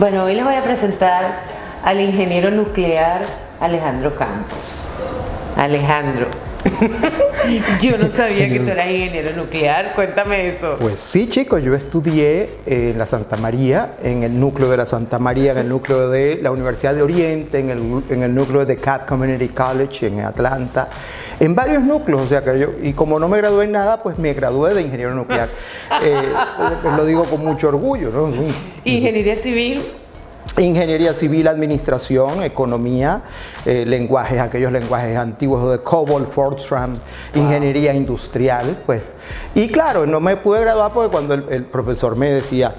Bueno, hoy les voy a presentar al ingeniero nuclear Alejandro Campos. Alejandro, yo no sabía que tú eras ingeniero nuclear, cuéntame eso. Pues sí, chicos, yo estudié en la Santa María, en el núcleo de la Santa María, en el núcleo de la Universidad de Oriente, en el núcleo de DeKalb Community College en Atlanta, en varios núcleos, o sea que yo, y como no me gradué en nada, pues me gradué de ingeniero nuclear. Lo digo con mucho orgullo, ¿no? Ingeniería civil. Ingeniería civil, administración, economía, lenguajes, aquellos lenguajes antiguos de COBOL, Fortran, ingeniería industrial, pues. Y claro, no me pude graduar porque cuando el profesor me decía,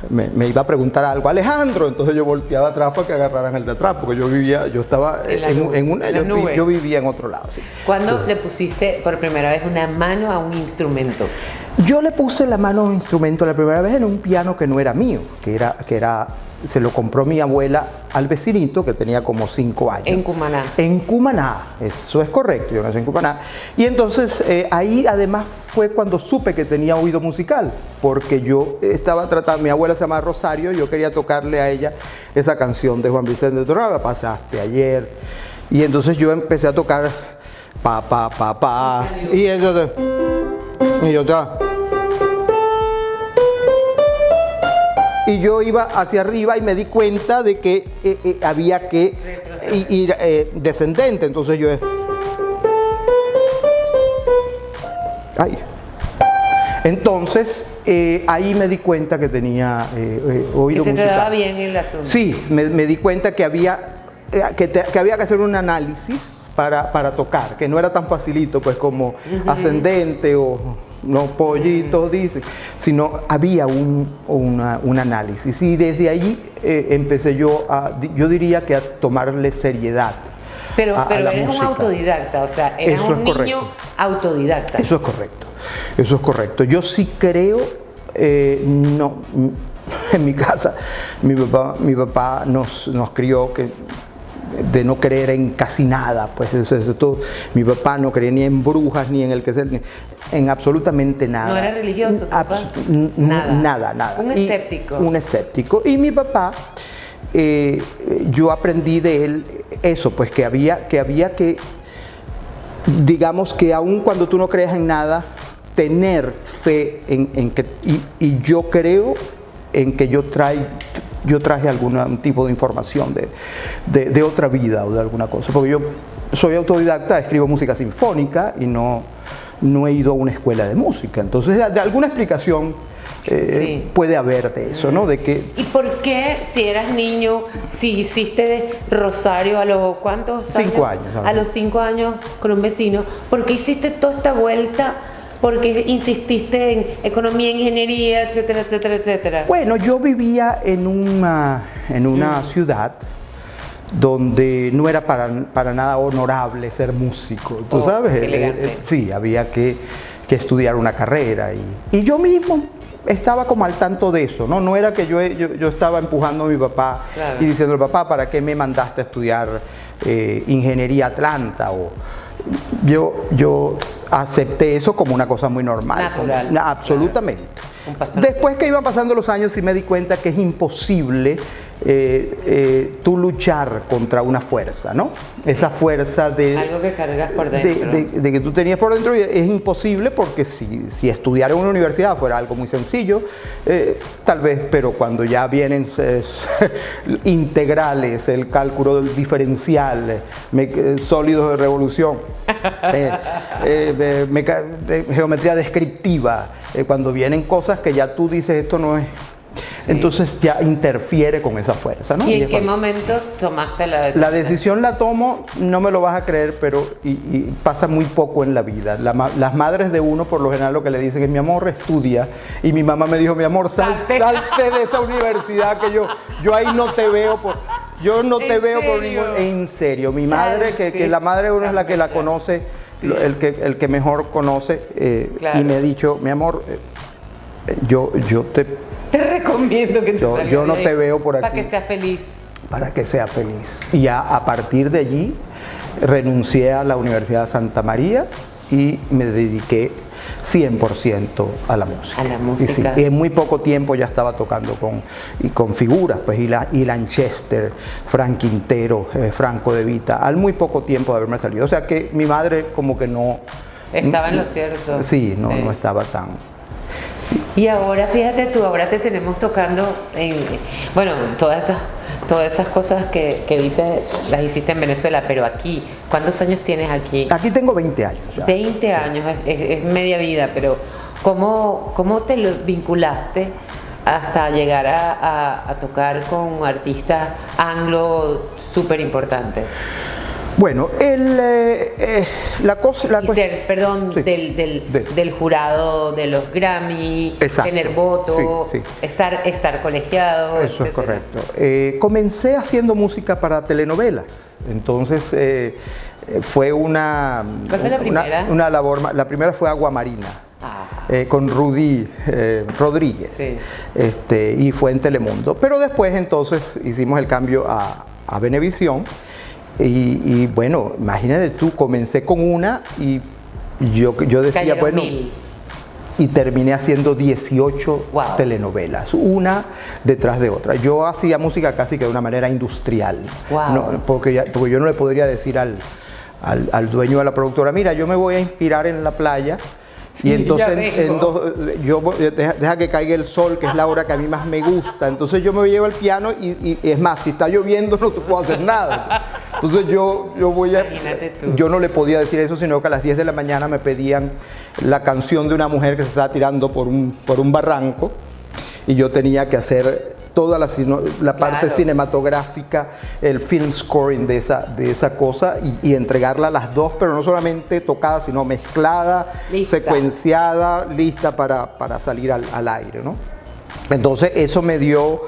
me iba a preguntar algo, Alejandro, entonces yo volteaba atrás para que agarraran el de atrás, porque yo estaba yo vivía en otro lado. Sí. ¿Cuándo le pusiste por primera vez una mano a un instrumento? Yo le puse la mano a un instrumento la primera vez en un piano que no era mío, se lo compró mi abuela al vecinito que tenía como 5 años. En Cumaná. En Cumaná, eso es correcto, yo nací en Cumaná. Y entonces ahí además fue cuando supe que tenía oído musical, porque yo estaba tratando, mi abuela se llama Rosario, yo quería tocarle a ella esa canción de Juan Vicente Tornado, la pasaste ayer. Y entonces yo empecé a tocar pa. Y entonces, y yo iba hacia arriba y me di cuenta de que había que ir descendente. Entonces yo... Entonces ahí me di cuenta que tenía oído musical. Que se te daba bien el asunto. Sí, me di cuenta que había que hacer un análisis para tocar, que no era tan facilito pues como ascendente o... No pollitos dicen, sino había un análisis y desde ahí empecé yo diría que a tomarle seriedad. Pero eres un autodidacta, o sea, eres un niño autodidacta. Eso es correcto. Yo sí creo, no, en mi casa, mi papá nos crió de no creer en casi nada, pues eso todo. Mi papá no creía ni en brujas, ni en el que sea, en absolutamente nada. ¿No era religioso? Nada. Un escéptico. Un escéptico. Y mi papá, yo aprendí de él eso, pues que había que, digamos que aun cuando tú no creas en nada, tener fe en que, y yo creo en que yo traje algún tipo de información de otra vida o de alguna cosa, porque yo soy autodidacta, escribo música sinfónica y no he ido a una escuela de música, entonces de alguna explicación sí. Puede haber de eso, ¿no? De que, ¿y por qué si eras niño, si hiciste de Rosario a los cuántos 5 años? A los 5 años con un vecino, ¿por qué hiciste toda esta vuelta? ¿Por qué insististe en economía, ingeniería, etcétera, etcétera, etcétera? Bueno, yo vivía en una ciudad donde no era para nada honorable ser músico, ¿tú sabes? Sí, había que estudiar una carrera y yo mismo estaba como al tanto de eso, ¿no? No era que yo estaba empujando a mi papá, claro, y diciendo, papá, ¿para qué me mandaste a estudiar ingeniería Atlanta? O yo acepté eso como una cosa muy normal. Natural. Absolutamente. Claro. Después que iban pasando los años sí me di cuenta que es imposible tú luchar contra una fuerza, ¿no? Sí. Esa fuerza de... algo que cargas por dentro. De que tú tenías por dentro, es imposible porque si estudiar en una universidad fuera algo muy sencillo, tal vez, pero cuando ya vienen integrales, el cálculo diferencial, sólidos de revolución, geometría descriptiva, cuando vienen cosas que ya tú dices esto no es... Sí. Entonces ya interfiere con esa fuerza, ¿no? ¿Y en qué momento tomaste la decisión? La decisión la tomo, no me lo vas a creer, pero y pasa muy poco en la vida. Las madres de uno, por lo general, lo que le dicen es, mi amor, estudia. Y mi mamá me dijo, mi amor, salte de esa universidad que yo ahí no te veo yo no te veo por ningún... En serio, mi madre, que la madre de uno es la que la conoce, sí, el que mejor conoce, claro, y me ha dicho, mi amor, yo te recomiendo que yo no te veo por aquí. Para que sea feliz. Para que sea feliz. Y ya a partir de allí renuncié a la Universidad de Santa María y me dediqué 100% a la música. A la música. Y en muy poco tiempo ya estaba tocando con figuras, pues, y Lanchester, Frank Quintero, Franco De Vita, al muy poco tiempo de haberme salido. O sea que mi madre como que no... Estaba en lo cierto. Sí, no estaba tan... Y ahora, fíjate tú, ahora te tenemos tocando en, bueno, todas esas cosas que dices, las hiciste en Venezuela, pero aquí, ¿cuántos años tienes aquí? Aquí tengo 20 años ya. 20 años, es media vida, pero ¿cómo te lo vinculaste hasta llegar a tocar con artistas anglo súper importantes? Bueno, la cuestión... Perdón, Sí. del jurado de los Grammy, Exacto. tener voto, Sí. estar colegiado, Eso es etcétera. correcto. Comencé haciendo música para telenovelas, entonces fue una... ¿Cuál fue la primera? Una labor, la primera fue Agua Marina. Ah, Con Rudy Rodríguez, sí. Y fue en Telemundo. Pero después entonces hicimos el cambio a Venevisión y bueno, imagínate tú, comencé con una y yo decía, cayeron bueno, 1000. y terminé haciendo 18 Wow. telenovelas, una detrás de otra. Yo hacía música casi que de una manera industrial, Wow. ¿no? Porque yo no le podría decir al dueño de la productora, mira, yo me voy a inspirar en la playa. Sí, Y entonces ya vengo. deja que caiga el sol, que es la hora que a mí más me gusta. Entonces yo me llevo el piano y es más, si está lloviendo no te puedo hacer nada. Entonces Imagínate tú. yo no le podía decir eso, sino que a las 10 de la mañana me pedían la canción de una mujer que se estaba tirando por un barranco y yo tenía que hacer toda la parte Claro. cinematográfica, el film scoring de esa cosa y entregarla a las dos, pero no solamente tocada, sino mezclada, Lista. secuenciada, lista para salir al aire, ¿no? Entonces eso me dio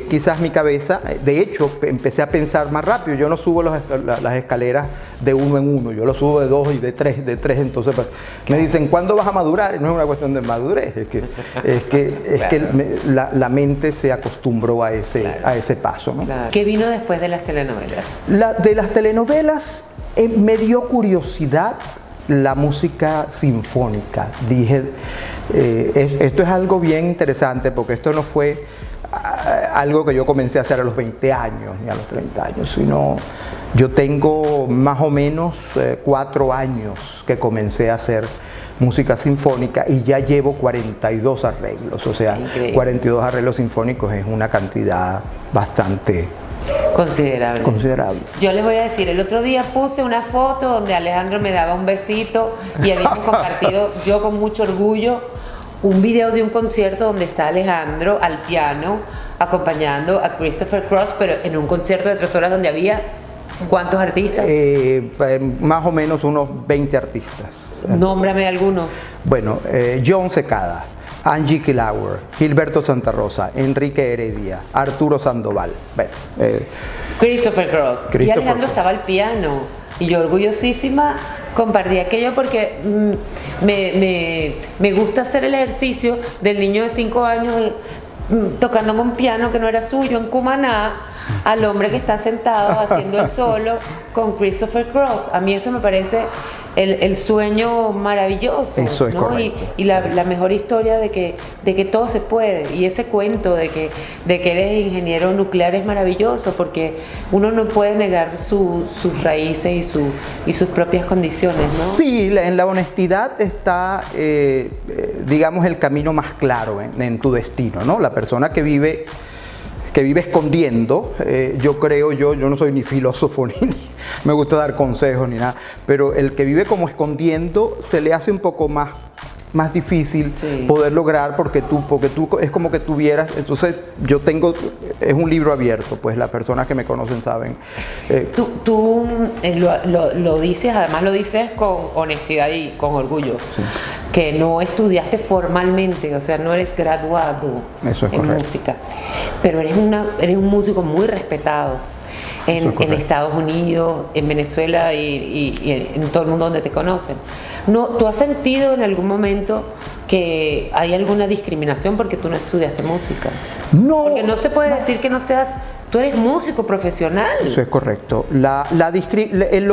quizás mi cabeza, de hecho empecé a pensar más rápido, yo no subo las escaleras de uno en uno, yo lo subo de dos y de tres, entonces pues, me dicen, ¿cuándo vas a madurar? No es una cuestión de madurez, es que la mente se acostumbró a ese paso, ¿no? Claro. ¿Qué vino después de las telenovelas? De las telenovelas me dio curiosidad la música sinfónica. Dije, esto es algo bien interesante porque esto no fue algo que yo comencé a hacer a los 20 años ni a los 30 años, sino yo tengo más o menos 4 años que comencé a hacer música sinfónica y ya llevo 42 arreglos, o sea, Increíble. 42 arreglos sinfónicos es una cantidad bastante Considerable. Yo les voy a decir, el otro día puse una foto donde Alejandro me daba un besito y habíamos compartido, yo con mucho orgullo, un video de un concierto donde está Alejandro al piano acompañando a Christopher Cross, pero en un concierto de 3 horas donde había ¿cuántos artistas? Más o menos unos 20 artistas. Nómbrame algunos. Bueno, John Secada, Angie Kilauer, Gilberto Santa Rosa, Enrique Heredia, Arturo Sandoval. Bueno, Christopher Cross. Y Christopher Alejandro Cross. estaba al piano. Y yo orgullosísima compartí aquello porque me gusta hacer el ejercicio del niño de 5 años tocando en un piano que no era suyo en Cumaná, al hombre que está sentado haciendo el solo con Christopher Cross. A mí eso me parece el sueño maravilloso. Eso es ¿no? correcto. Y la mejor historia de que todo se puede. Y ese cuento de que eres ingeniero nuclear es maravilloso porque uno no puede negar sus raíces y sus propias condiciones, ¿no? Sí, en la honestidad está, digamos, el camino más claro en tu destino, ¿no? La persona que vive escondiendo, yo no soy ni filósofo ni me gusta dar consejos ni nada, pero el que vive como escondiendo se le hace un poco más difícil Sí. poder lograr porque tú es como que tuvieras, entonces es un libro abierto, pues las personas que me conocen saben. Tú lo dices, además lo dices con honestidad y con orgullo, que no estudiaste formalmente, o sea, no eres graduado Eso es en correcto. música, pero eres un músico muy respetado Eso es en correcto. Estados Unidos, en Venezuela y en todo el mundo donde te conocen. No, ¿tú has sentido en algún momento que hay alguna discriminación porque tú no estudiaste música? No, Porque no se puede decir que no seas, tú eres músico profesional. eso es correcto. El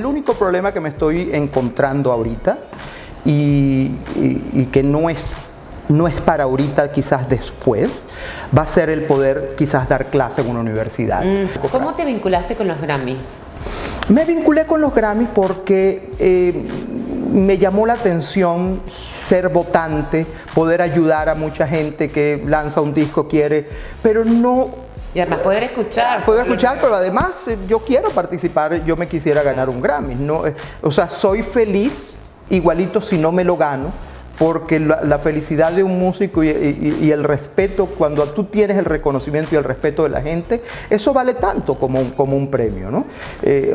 único problema que me estoy encontrando ahorita y que no es para ahorita, quizás después, va a ser el poder quizás dar clase en una universidad. ¿Cómo te vinculaste con los Grammy? Me vinculé con los Grammys porque me llamó la atención ser votante, poder ayudar a mucha gente que lanza un disco, pero no... Y además poder escuchar. Pero además yo quiero participar, yo me quisiera ganar un Grammy. No, o sea, soy feliz igualito si no me lo gano, porque la felicidad de un músico y el respeto, cuando tú tienes el reconocimiento y el respeto de la gente, eso vale tanto como un premio, ¿no?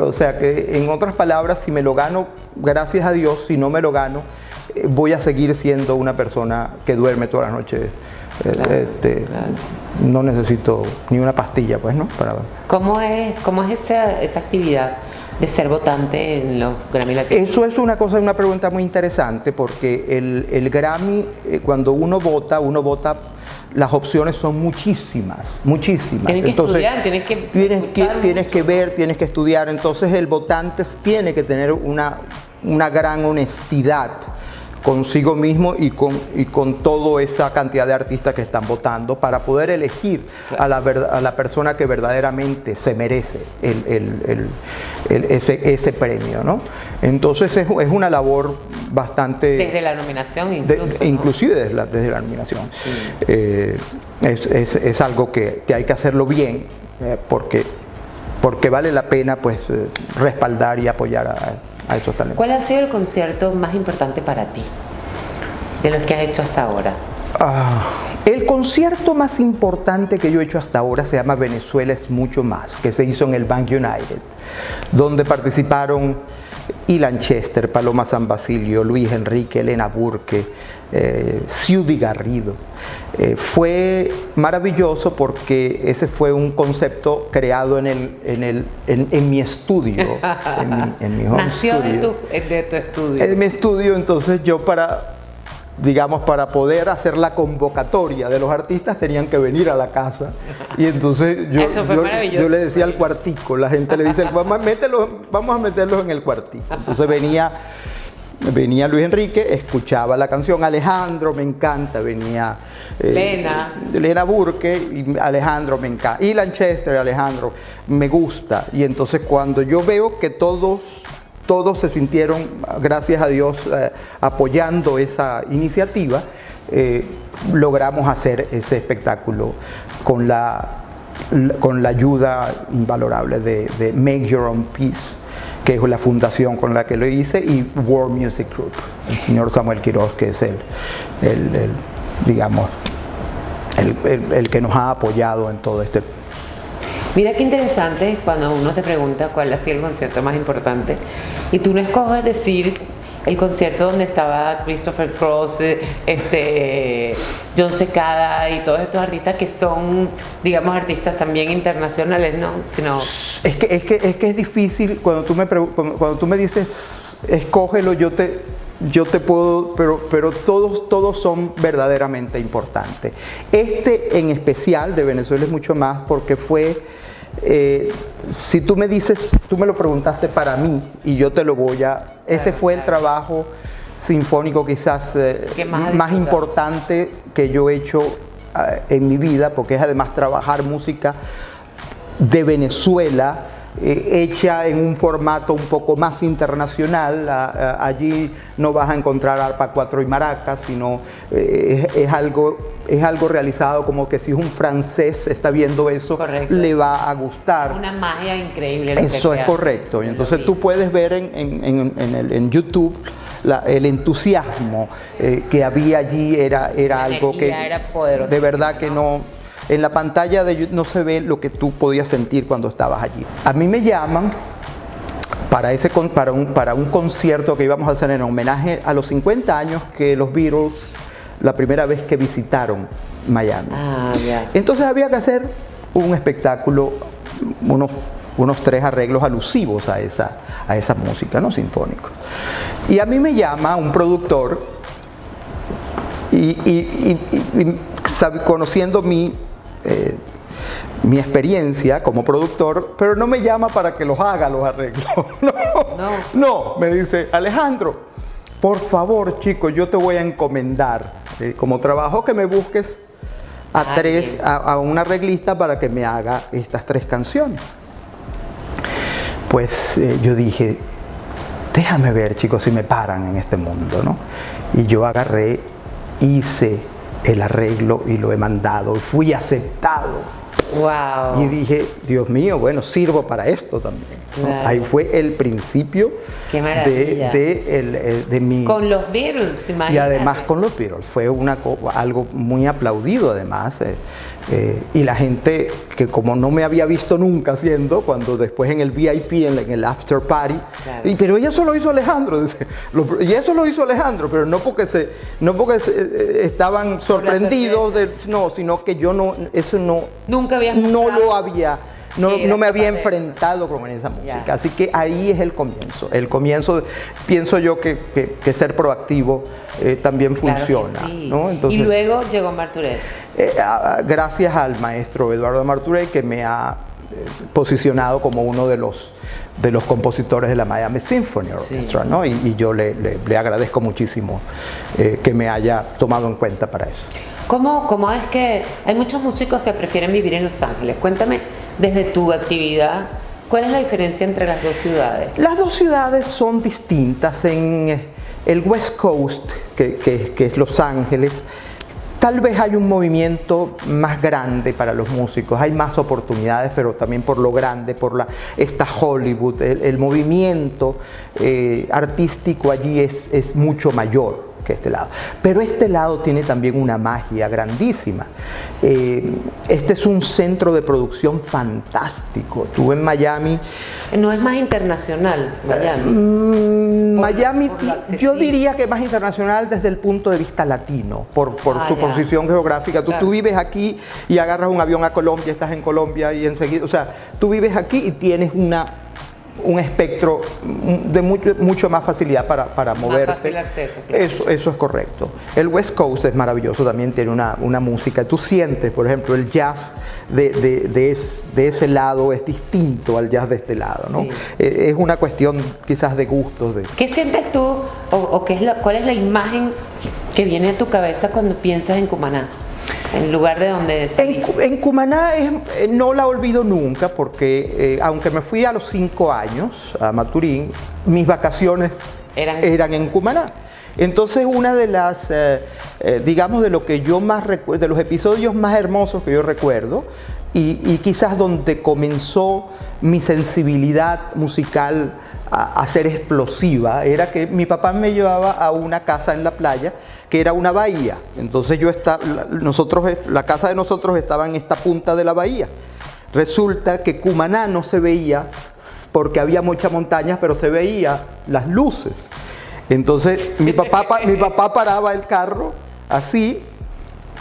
O sea que, en otras palabras, si me lo gano, gracias a Dios; si no me lo gano, voy a seguir siendo una persona que duerme todas las noches. No necesito ni una pastilla, pues, ¿no? ¿Cómo es esa actividad de ser votante en los Grammy Latinos? Eso es una pregunta muy interesante, porque el Grammy, cuando uno vota, las opciones son muchísimas. Tienes que estudiar, tienes que ver, tienes que estudiar. Entonces el votante tiene que tener una gran honestidad consigo mismo y con toda esa cantidad de artistas que están votando, para poder elegir a la persona que verdaderamente se merece ese premio, ¿no? Entonces es una labor bastante... Desde la nominación incluso. Inclusive desde la nominación. Sí. Es algo que hay que hacerlo bien, porque vale la pena, pues, respaldar y apoyar a esos talentos. ¿Cuál ha sido el concierto más importante para ti, de los que has hecho hasta ahora? El concierto más importante que yo he hecho hasta ahora se llama Venezuela es mucho más, que se hizo en el Bank United, donde participaron Ilan Chester, Paloma San Basilio, Luis Enrique, Elena Burke, Ciudad Garrido. Fue maravilloso porque ese fue un concepto creado en mi estudio, en mi home Nació studio. de tu estudio. En mi estudio. Entonces yo, para poder hacer la convocatoria de los artistas, tenían que venir a la casa. Y entonces yo le decía al cuartico, la gente le dice, vamos a meterlos en el cuartico. Entonces venía Luis Enrique, escuchaba la canción, Alejandro, me encanta, venía Elena Burke, y Alejandro, me encanta, y Lanchester, Alejandro, me gusta. Y entonces, cuando yo veo que todos se sintieron, gracias a Dios, apoyando esa iniciativa, logramos hacer ese espectáculo con la ayuda invalorable de Make Your Own Peace, que es la fundación con la que lo hice, y World Music Group, el señor Samuel Quiroz, que es el que nos ha apoyado en todo este. Mira qué interesante cuando uno te pregunta cuál ha sido el concierto más importante y tú no escoges decir el concierto donde estaba Christopher Cross, John Secada y todos estos artistas que son, digamos, artistas también internacionales, ¿no? Es que es difícil cuando tú me dices escógelo, yo te puedo, pero todos son verdaderamente importantes. En especial de Venezuela es mucho más porque fue, si tú me dices, tú me lo preguntaste para mí y yo te lo voy a... Ese fue el trabajo sinfónico quizás más importante que yo he hecho en mi vida, porque es además trabajar música de Venezuela, hecha en un formato un poco más internacional. Allí no vas a encontrar arpa 4 y maracas, sino es algo realizado como que si un francés está viendo eso, correcto, le va a gustar. Una magia increíble. Eso es correcto. Y entonces tú puedes ver en YouTube el entusiasmo que había allí, era algo que era poderoso, de verdad que no... En la pantalla de YouTube no se ve lo que tú podías sentir cuando estabas allí. A mí me llaman para un concierto que íbamos a hacer en homenaje a los 50 años que los Beatles, la primera vez que visitaron Miami. Yeah. Entonces había que hacer un espectáculo, unos 3 arreglos alusivos a esa música, ¿no? Sinfónicos. Y a mí me llama un productor y conociendo mi experiencia como productor, pero no me llama para que los haga los arreglos. No, me dice, Alejandro, por favor, chico, yo te voy a encomendar, como trabajo, que me busques a un arreglista para que me haga estas 3 canciones. Pues yo dije, déjame ver, chicos, si me paran en este mundo, ¿no? Y yo agarré, hice el arreglo y lo he mandado, y fui aceptado. Wow. Y dije, Dios mío, bueno, sirvo para esto también, ¿no? Claro. Ahí fue el principio de mi... Con los Beatles, ¿te imaginas? Y además con los Beatles, fue algo muy aplaudido además. Y la gente que como no me había visto nunca haciendo, cuando después en el VIP, en el after party, claro. Pero eso lo hizo Alejandro, y eso lo hizo Alejandro, pero no porque estaban sorprendidos, no, sino que yo no, eso no, nunca había no me había enfrentado con esa música. Ya. Así que ahí es el comienzo. El comienzo, pienso yo que ser proactivo también funciona. Claro que sí. ¿No? Entonces, y luego llegó Marturell. Gracias al maestro Eduardo Marturell, que me ha posicionado como uno de los compositores de la Miami Symphony Orchestra, sí. ¿No? Y yo le agradezco muchísimo que me haya tomado en cuenta para eso. ¿Cómo es que hay muchos músicos que prefieren vivir en Los Ángeles? Cuéntame, desde tu actividad, ¿cuál es la diferencia entre las 2 ciudades? Las 2 ciudades son distintas. En el West Coast, que es Los Ángeles, tal vez hay un movimiento más grande para los músicos, hay más oportunidades, pero también por lo grande, esta Hollywood, el movimiento artístico allí es mucho mayor que este lado. Pero este lado tiene también una magia grandísima. Este es un centro de producción fantástico. Tú en Miami... ¿No es más internacional Miami? Miami, yo diría que más internacional desde el punto de vista latino, por su posición geográfica. Tú vives aquí y agarras un avión a Colombia, estás en Colombia y enseguida... O sea, tú vives aquí y tienes un espectro de mucho más facilidad para moverte. Más fácil acceso. Claro. Eso es correcto. El West Coast es maravilloso, también tiene una música. Tú sientes, por ejemplo, el jazz de ese lado es distinto al jazz de este lado, ¿no? Sí. Es una cuestión quizás de gustos. ¿Qué sientes tú o cuál es la imagen que viene a tu cabeza cuando piensas en Cumaná? En lugar de donde... En Cumaná no la olvido nunca porque aunque me fui a los 5 años a Maturín, mis vacaciones eran en Cumaná. Entonces una de las, digamos, de lo que yo más recuerdo, de los episodios más hermosos que yo recuerdo y quizás donde comenzó mi sensibilidad musical a ser explosiva, era que mi papá me llevaba a una casa en la playa que era una bahía. Entonces la casa de nosotros estaba en esta punta de la bahía. Resulta que Cumaná no se veía porque había muchas montañas, pero se veía las luces. Entonces mi papá paraba el carro así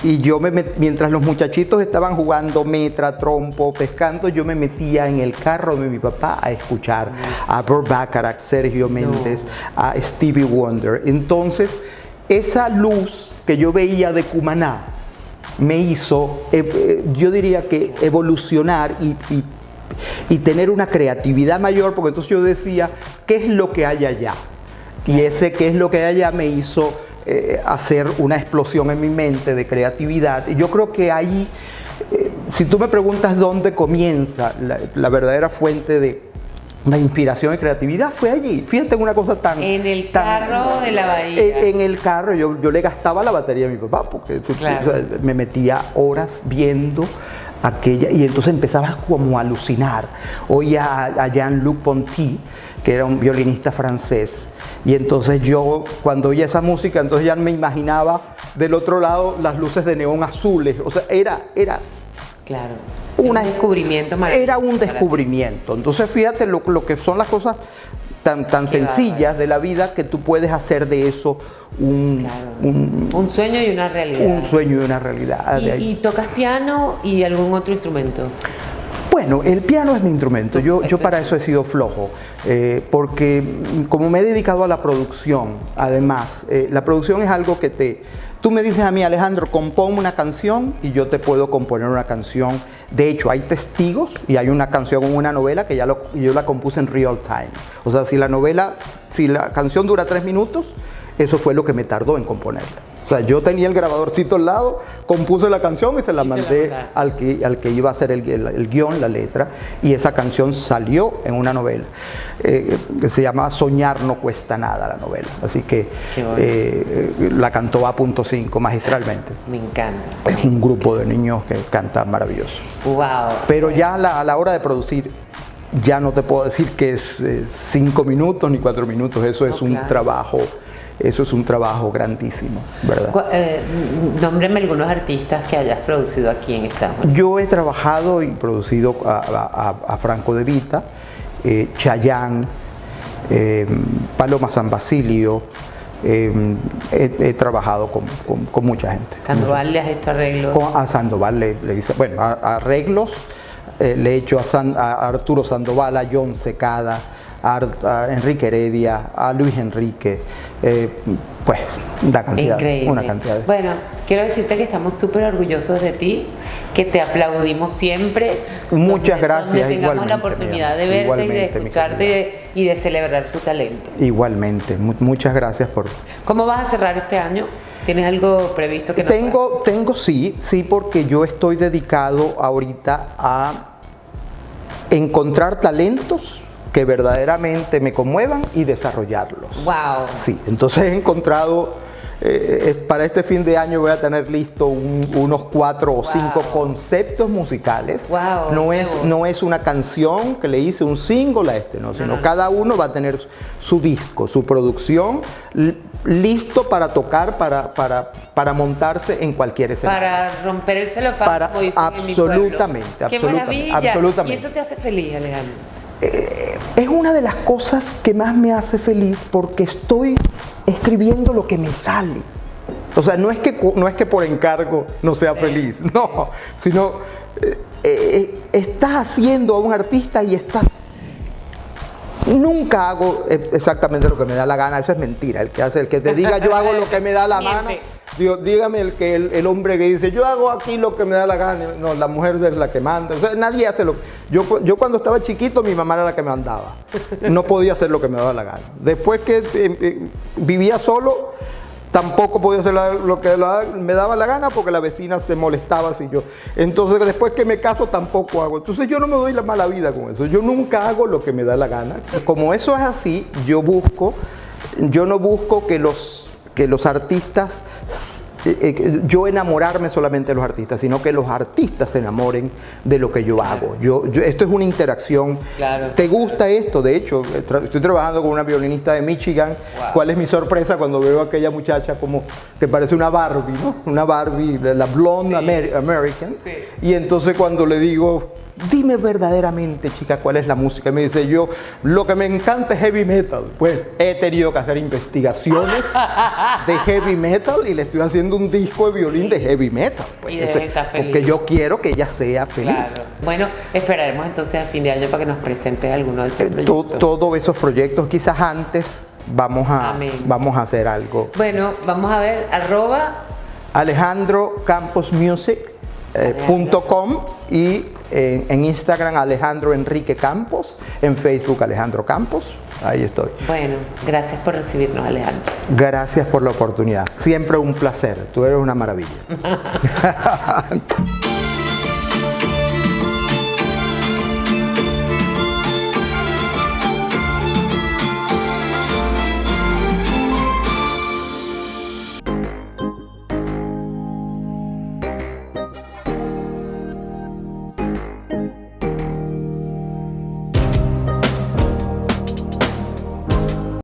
y yo mientras los muchachitos estaban jugando metra, trompo, pescando, yo me metía en el carro de mi papá a escuchar a Burt Bacharach, Sergio Méndez, a Stevie Wonder. Entonces esa luz que yo veía de Cumaná me hizo, yo diría que evolucionar y tener una creatividad mayor, porque entonces yo decía, ¿qué es lo que hay allá? Y ese qué es lo que hay allá me hizo hacer una explosión en mi mente de creatividad. Y yo creo que ahí, si tú me preguntas dónde comienza la verdadera fuente de la inspiración y creatividad, fue allí. Fíjate en una cosa tan... En el carro de la bahía. En el carro, yo le gastaba la batería a mi papá, porque claro. O sea, me metía horas viendo aquella, y entonces empezaba como a alucinar. Oía a Jean-Luc Ponty, que era un violinista francés, y entonces yo, cuando oía esa música, entonces ya me imaginaba del otro lado las luces de neón azules. O sea, era claro, un descubrimiento maravilloso. Era un descubrimiento. Entonces fíjate lo que son las cosas tan sencillas de la vida, que tú puedes hacer de eso un sueño y una realidad. Un sueño y una realidad. ¿Y tocas piano y algún otro instrumento? Bueno, el piano es mi instrumento. Yo para eso he sido flojo, porque como me he dedicado a la producción, además, la producción es algo que tú me dices a mí, Alejandro, compón una canción y yo te puedo componer una canción. De hecho, hay testigos y hay una canción en una novela que yo la compuse en real time. O sea, si la canción dura 3 minutos, eso fue lo que me tardó en componerla. O sea, yo tenía el grabadorcito al lado, compuse la canción y se la mandé al que iba a hacer el guión, la letra, y esa canción salió en una novela que se llama Soñar no cuesta nada, la novela. Así que la cantó A.5 magistralmente. Me encanta. Es un grupo de niños que canta maravilloso. Wow. Pero ya a la hora de producir, ya no te puedo decir que es 5 minutos ni 4 minutos, eso es un trabajo. Eso es un trabajo grandísimo, ¿verdad? Nómbreme algunos artistas que hayas producido aquí en Estados Unidos. Yo he trabajado y producido a Franco De Vita, Chayanne, Paloma San Basilio. He trabajado con mucha gente. ¿Sandoval le has hecho arreglos? A Sandoval le hice, bueno, arreglos le he hecho a Arturo Sandoval, a John Secada, a Enrique Heredia, a Luis Enrique, pues una cantidad. Increíble. Bueno, quiero decirte que estamos súper orgullosos de ti, que te aplaudimos siempre. Muchas gracias. Donde tengamos la oportunidad de verte y de escucharte y de celebrar tu talento. Igualmente, muchas gracias por... ¿Cómo vas a cerrar este año? ¿Tienes algo previsto que no Tengo sí, porque yo estoy dedicado ahorita a encontrar talentos que verdaderamente me conmuevan y desarrollarlos. Wow. Sí, entonces he encontrado, para este fin de año voy a tener listo unos 4 o 5 conceptos musicales. Wow, no es una canción que le hice un single a no, sino cada uno va a tener su disco, su producción, listo para tocar, para montarse en cualquier escenario. Para romper el celofán, como dicen absolutamente, en mi pueblo. ¡Qué maravilla! Absolutamente. ¿Y eso te hace feliz, Alejandro? Es una de las cosas que más me hace feliz porque estoy escribiendo lo que me sale. O sea, no es que por encargo no sea feliz, no, sino estás haciendo a un artista y estás... Nunca hago exactamente lo que me da la gana, eso es mentira. El que te diga yo hago lo que me da la gana, dígame el hombre que dice yo hago aquí lo que me da la gana. No, la mujer es la que manda. O sea, nadie hace lo que... Yo cuando estaba chiquito mi mamá era la que me mandaba. No podía hacer lo que me daba la gana. Después que vivía solo, tampoco podía hacer lo que me daba la gana porque la vecina se molestaba si yo. Entonces después que me caso tampoco hago. Entonces yo no me doy la mala vida con eso. Yo nunca hago lo que me da la gana. Como eso es así, yo no busco que los artistas, yo enamorarme solamente de los artistas, sino que los artistas se enamoren de lo que yo hago. Esto es una interacción. Claro. ¿Te gusta esto? De hecho, estoy trabajando con una violinista de Michigan. Wow. ¿Cuál es mi sorpresa cuando veo a aquella muchacha como que parece una Barbie, ¿no? Una Barbie, la blonde American. Sí. Y entonces cuando le digo, dime verdaderamente, chica, cuál es la música, y me dice lo que me encanta es heavy metal. Pues he tenido que hacer investigaciones de heavy metal y le estoy haciendo un disco de violín de heavy metal. Pues, porque yo quiero que ella sea feliz. Claro. Bueno, esperaremos entonces a fin de año para que nos presentes alguno de esos proyectos. Todos esos proyectos, quizás antes vamos a hacer algo. Bueno, vamos a ver, @AlejandroCamposMusic.com y en Instagram Alejandro Enrique Campos, en Facebook Alejandro Campos, ahí estoy. Bueno, gracias por recibirnos, Alejandro. Gracias por la oportunidad, siempre un placer, tú eres una maravilla.